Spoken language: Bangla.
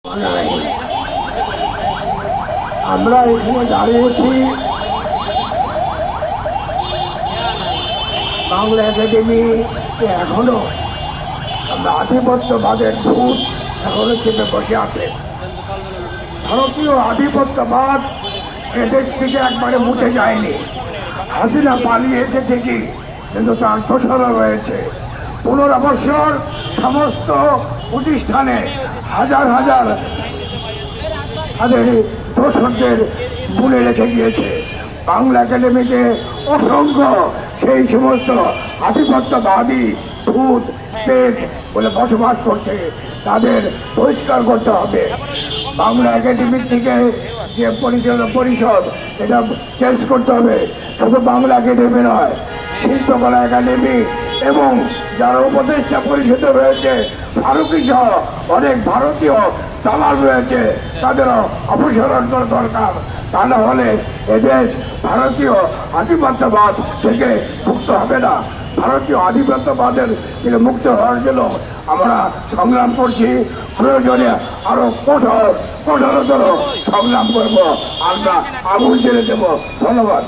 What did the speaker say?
আমরা এখানে দাঁড়িয়েছি বাংলা একাডেমি এখনো আধিপত্যবাদের ভূত এখনো চেপে বসে আছে। ভারতীয় আধিপত্যবাদ এদেশ থেকে একবারে মুছে যায়নি। হাসিনা পালিয়ে এসেছে কি, কিন্তু তার দোষরও রয়েছে। 15 বছর সমস্ত প্রতিষ্ঠানে হাজার হাজার তাদের দোষরদের ভুলে রেখে গিয়েছে। বাংলা একাডেমিতে অসংখ্য সেই সমস্ত আধিপত্যবাদী ভূত পেট বলে বসবাস করছে, তাদের বহিষ্কার করতে হবে। বাংলা একাডেমি থেকে যে পরিষদ এটা চেঞ্জ করতে হবে। শুধু বাংলা একাডেমি নয়, শিল্পকলা একাডেমি এবং যারা উপদেষ্টা পরিষদে রয়েছে ফারুকি সহ অনেক ভারতীয় দালাল রয়েছে, তাদেরও অপসারণ করা দরকার। তা না হলে এদেশ ভারতীয় আধিপত্যবাদ থেকে মুক্ত হবে না। ভারতীয় আধিপত্যবাদের থেকে মুক্ত হওয়ার জন্য আমরা সংগ্রাম করছি। প্রয়োজনে আরো কঠোরতর সংগ্রাম করবো, আমরা আগুন ছেড়ে দেবো। ধন্যবাদ।